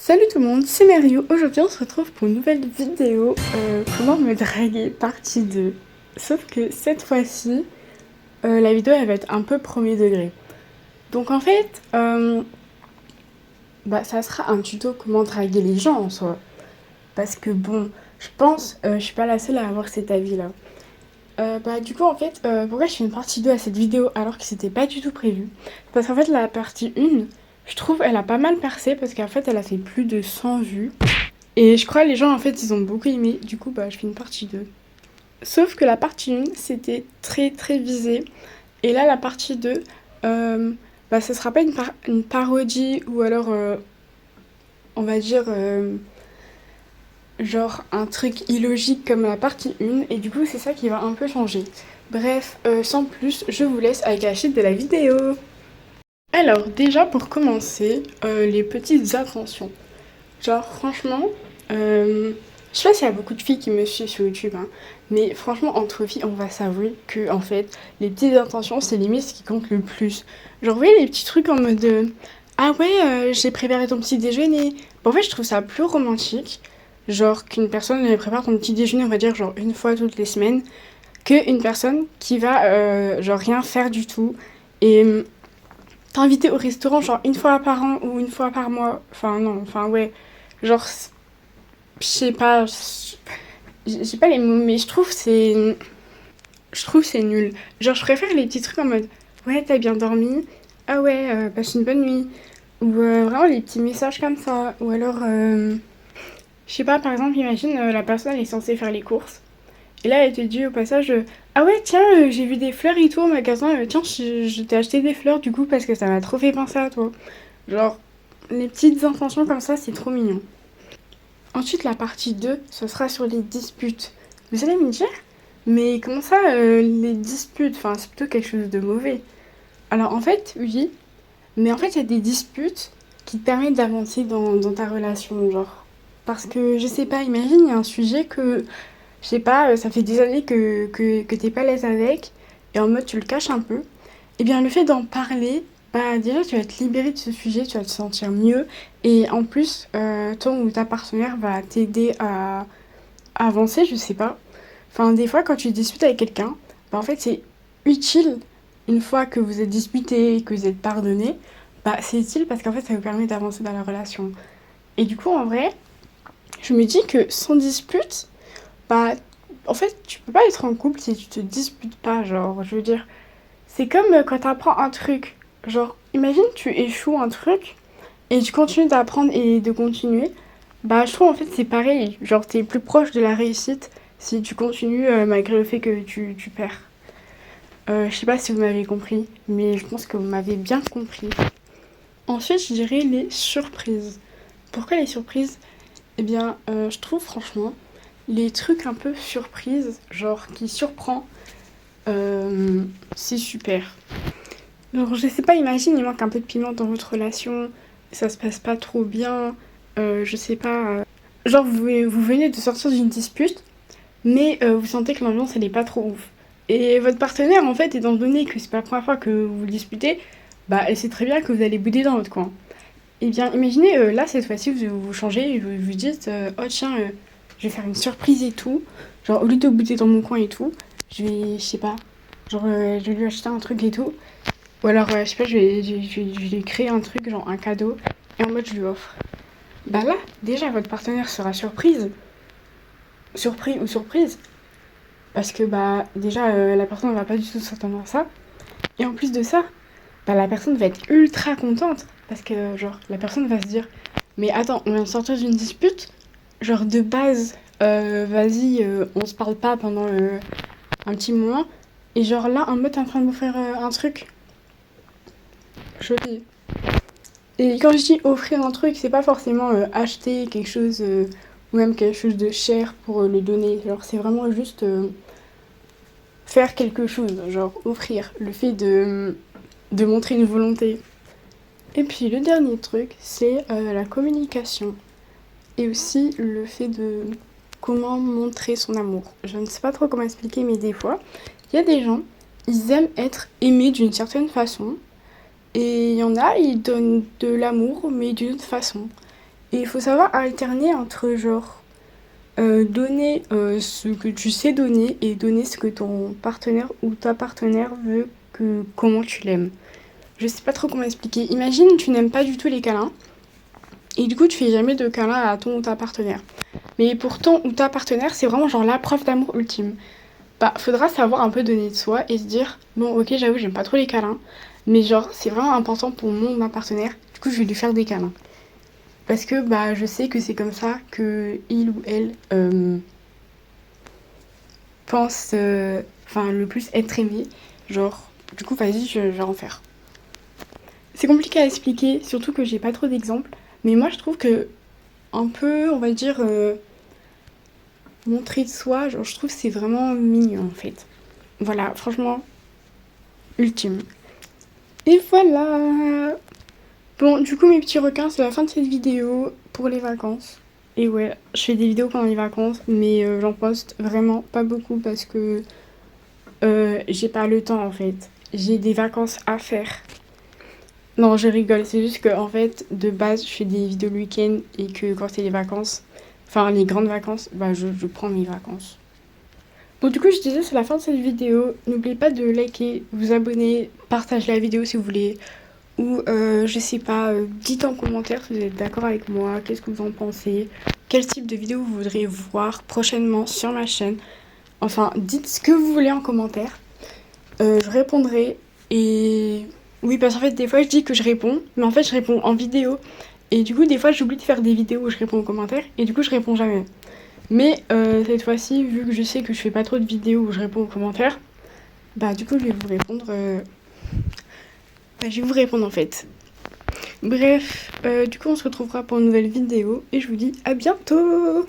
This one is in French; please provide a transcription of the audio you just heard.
Salut tout le monde, c'est Mario. Aujourd'hui on se retrouve pour une nouvelle vidéo comment me draguer partie 2. Sauf que cette fois-ci, la vidéo elle va être un peu premier degré. Donc en fait, ça sera un tuto comment draguer les gens en soi. Parce que bon, je pense, je suis pas la seule à avoir cet avis-là. Du coup en fait, pourquoi je fais une partie 2 à cette vidéo alors que c'était pas du tout prévu? Parce qu'en fait la partie 1, je trouve elle a pas mal percé parce qu'en fait elle a fait plus de 100 vues. Et je crois que les gens, en fait, ils ont beaucoup aimé. Du coup, je fais une partie 2. Sauf que la partie 1, c'était très très visé. Et là, la partie 2, ça sera pas une parodie ou alors, on va dire, genre un truc illogique comme la partie 1. Et du coup, c'est ça qui va un peu changer. Bref, sans plus, je vous laisse avec la suite de la vidéo. Alors, déjà pour commencer, les petites attentions. Genre, franchement, je sais pas s'il y a beaucoup de filles qui me suivent sur YouTube, hein, mais franchement, entre filles, on va s'avouer que, en fait, les petites intentions, c'est limite ce qui compte le plus. Genre, vous voyez les petits trucs en mode ah ouais, j'ai préparé ton petit déjeuner. En fait, je trouve ça plus romantique, genre, qu'une personne prépare ton petit déjeuner, on va dire, genre, une fois toutes les semaines, qu'une personne qui va, genre, rien faire du tout et t'inviter au restaurant, genre, une fois par an ou une fois par mois. Enfin, non, enfin, ouais. Genre, je sais pas, j'ai pas les mots, mais je trouve c'est nul. Genre, je préfère les petits trucs en mode, ouais, t'as bien dormi, ah ouais, passe une bonne nuit, ou vraiment les petits messages comme ça, ou alors, je sais pas, par exemple, imagine, la personne elle est censée faire les courses, et là elle te dit au passage, ah ouais, tiens, j'ai vu des fleurs et tout au magasin, tiens, je t'ai acheté des fleurs du coup parce que ça m'a trop fait penser à toi. Genre, les petites intentions comme ça, c'est trop mignon. Ensuite, la partie 2, ce sera sur les disputes. Vous allez me dire, mais comment ça, les disputes? Enfin, c'est plutôt quelque chose de mauvais. Alors, en fait, oui, mais en fait, il y a des disputes qui te permettent d'avancer dans ta relation, genre. Parce que, je sais pas, imagine, il y a un sujet que, je sais pas, ça fait des années que t'es pas à l'aise avec, et en mode tu le caches un peu. Eh bien, le fait d'en parler, déjà, tu vas te libérer de ce sujet, tu vas te sentir mieux. Et en plus, ton ou ta partenaire va t'aider à avancer, je sais pas. Enfin, des fois, quand tu discutes avec quelqu'un, en fait, c'est utile, une fois que vous êtes disputé, que vous êtes pardonné, c'est utile parce qu'en fait, ça vous permet d'avancer dans la relation. Et du coup, en vrai, je me dis que sans dispute, bah, en fait, tu peux pas être en couple si tu te disputes pas, genre, je veux dire, c'est comme quand t'apprends un truc. Genre, imagine tu échoues un truc et tu continues d'apprendre et de continuer. Je trouve en fait c'est pareil. Genre, t'es plus proche de la réussite si tu continues malgré le fait que tu perds. Je sais pas si vous m'avez compris, mais je pense que vous m'avez bien compris. Ensuite, je dirais les surprises. Pourquoi les surprises? Eh bien, je trouve franchement les trucs un peu surprises, genre qui surprend, c'est super. Genre, je sais pas, imagine, il manque un peu de piment dans votre relation, ça se passe pas trop bien, je sais pas. Genre, vous venez de sortir d'une dispute, mais vous sentez que l'ambiance elle est pas trop ouf. Et votre partenaire, en fait, étant donné que c'est pas la première fois que vous disputez, elle sait très bien que vous allez bouder dans votre coin. Et bien, imaginez, là, cette fois-ci, vous changez et vous dites, oh tiens, je vais faire une surprise et tout. Genre, au lieu de bouder dans mon coin et tout, je sais pas, genre, je vais lui acheter un truc et tout. Ou alors, je sais pas, je vais créer un truc, genre un cadeau, et en mode je lui offre. Là, déjà, votre partenaire sera surpris ou surprise, parce que déjà, la personne ne va pas du tout s'attendre à ça. Et en plus de ça, la personne va être ultra contente, parce que, genre, la personne va se dire, mais attends, on vient de sortir d'une dispute, genre de base, vas-y, on se parle pas pendant un petit moment, et genre là, en mode t'es en train de m'offrir un truc, joli. Et quand je dis offrir un truc, c'est pas forcément acheter quelque chose ou même quelque chose de cher pour le donner. Genre, c'est vraiment juste faire quelque chose, genre offrir, le fait de montrer une volonté. Et puis le dernier truc, c'est la communication. Et aussi le fait de comment montrer son amour. Je ne sais pas trop comment expliquer, mais des fois, il y a des gens, ils aiment être aimés d'une certaine façon. Et il y en a, ils donnent de l'amour, mais d'une autre façon. Et il faut savoir alterner entre genre donner ce que tu sais donner et donner ce que ton partenaire ou ta partenaire veut que comment tu l'aimes. Je sais pas trop comment expliquer. Imagine tu n'aimes pas du tout les câlins et du coup tu fais jamais de câlins à ton ou ta partenaire. Mais pour ton ou ta partenaire, c'est vraiment genre la preuve d'amour ultime. Bah, faudra savoir un peu donner de soi et se dire bon, ok, j'avoue, j'aime pas trop les câlins, mais genre, c'est vraiment important pour mon ou ma partenaire, du coup, je vais lui faire des câlins. Parce que bah, je sais que c'est comme ça que il ou elle pense, enfin, le plus être aimé. Genre, du coup, vas-y, je vais en faire. C'est compliqué à expliquer, surtout que j'ai pas trop d'exemples, mais moi, je trouve que un peu, on va dire, montrer de soi, genre, je trouve que c'est vraiment mignon en fait. Voilà, franchement, ultime. Et voilà. Bon, du coup, mes petits requins, c'est la fin de cette vidéo pour les vacances. Et ouais, je fais des vidéos pendant les vacances, mais j'en poste vraiment pas beaucoup parce que j'ai pas le temps en fait. J'ai des vacances à faire. Non, je rigole, c'est juste que en fait, de base, je fais des vidéos le week-end et que quand c'est les vacances, enfin les grandes vacances, bah je prends mes vacances. Bon, du coup, je disais, c'est la fin de cette vidéo. N'oubliez pas de liker, vous abonner, partager la vidéo si vous voulez. Ou je sais pas, dites en commentaire si vous êtes d'accord avec moi, qu'est-ce que vous en pensez, quel type de vidéo vous voudriez voir prochainement sur ma chaîne. Enfin, dites ce que vous voulez en commentaire. Je répondrai. Et oui, parce qu'en fait, des fois, je dis que je réponds, mais en fait, je réponds en vidéo. Et du coup, des fois, j'oublie de faire des vidéos où je réponds aux commentaires, et du coup, je réponds jamais. Mais cette fois-ci, vu que je sais que je fais pas trop de vidéos où je réponds aux commentaires, bah du coup, je vais vous répondre. Bah, je vais vous répondre en fait. Bref, du coup, on se retrouvera pour une nouvelle vidéo, et je vous dis à bientôt!